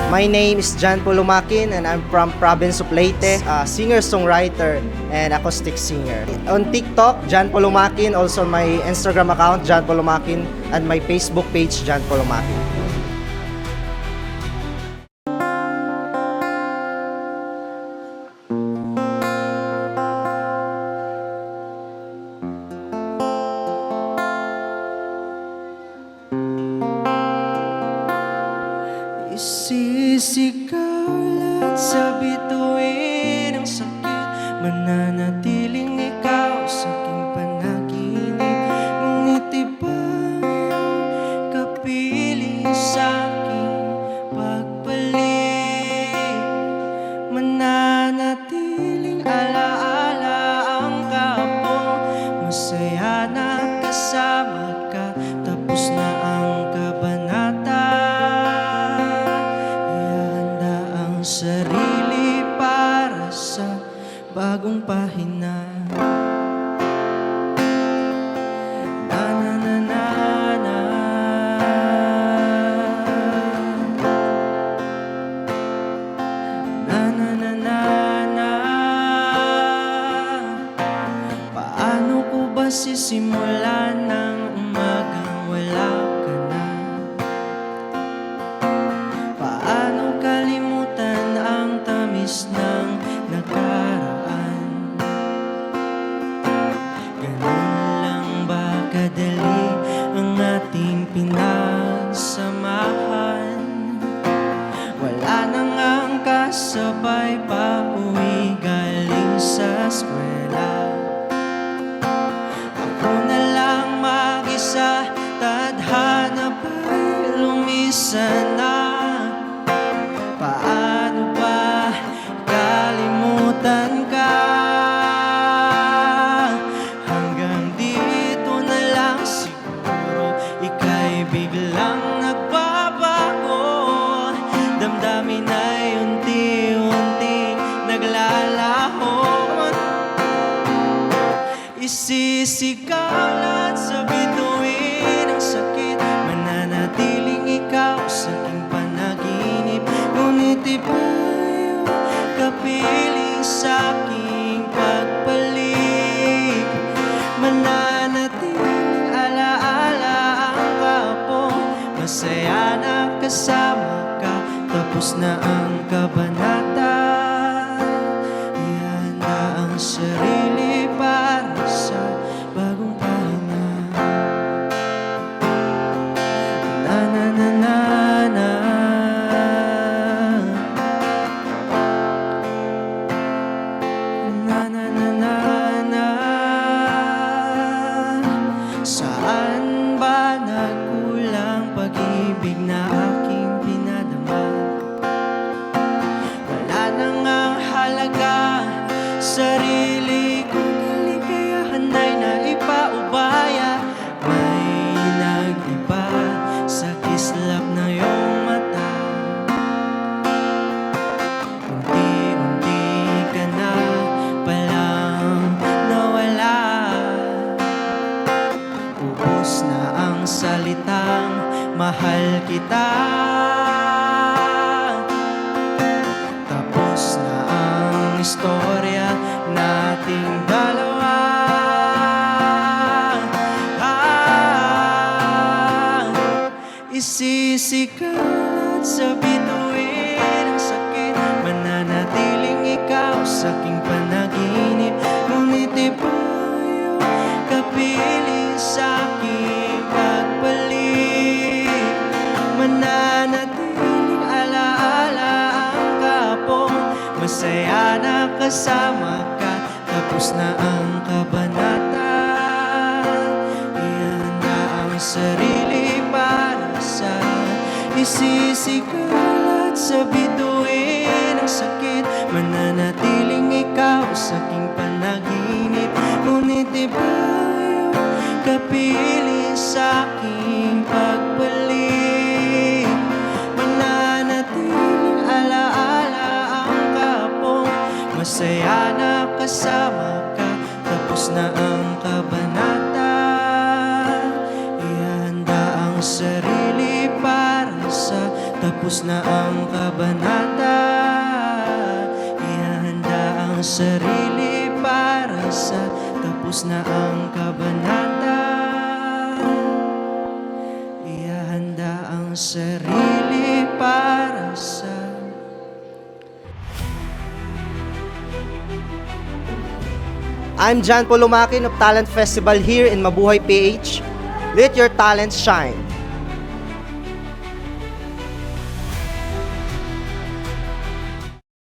My name is John Pulumakin and I'm from province of Leyte, singer-songwriter and acoustic singer. On TikTok, John Pulumakin, also my Instagram account, John Pulumakin, and my Facebook page, John Pulumakin. Isisigaw sa bituin ng sakit, mananatiling ikaw sa aking panaginip. Ngunit iba yung kapiling sa aking pagpalit. Mananatiling alaala ang kapong masaya na kasama ka. Tapos na ang kabanata, sarili para sa bagong pahina. Na na na na na. Na na na na na. Paano ko ba sisimulan ng umagang wala ka na? Paano kalimutan ang tamis ng nakaraan? Ganun lang ba kadali ang ating pinagsamahan? Wala na ngang kasabay pa uwi galing sa eskwela. Ako na lang mag-isa, tadhana ba'y lumisan na? Paano ba kalimutan ka? Hanggang dito na lang siguro, ika'y biglang nagbabago. Damdamin ay unti-unting naglalaho. Isisigaw lahat sa bituin ng sakit, mananatiling ikaw sa aking panaginip. Ngunit iba yung kapiling sa aking pagpalit. Mananatiling alaala ang kapong masaya na kasama ka. Tapos na ang kabanata, ihanda ang sarili para sa bagong pahina. Na na na na na. Na na na na na. Saan ba nagkulang pag-ibig na aking pinadama? Wala na ngang halaga, sarili kong kaligayahan ay naipaubaya. May nag-iba sa kislap na iyong mata. Unti-unti ka na palang nawala. Ubos na ang salitang mahal kita. Tapos na ang istorya nating dalawa. Isisigaw sa bituin ng sakit, mananatiling ikaw sa aking panaginip. Ngunit iba yung kapiling sa aking pagpalit. Mananatiling alaala ang kapong masaya na kasama ka. Tapos na ang kabanata, ihanda ang sarili para sa isisigaw sa bituin ng sakit. Mananatiling ikaw sa aking panaginip. Ngunit iba yung kapiling sa aking pagpalit. Mananatiling alaala ang kapong masaya na kasama ka. Tapos na ang kabanata, ihanda ang sarili para sa tapos Tapos na ang kabanata, ihahanda ang sarili para sa. Tapos na ang kabanata, ihahanda ang sarili para sa. I'm John Pulumakin of Talent Festival here in Mabuhay PH. Let your talents shine.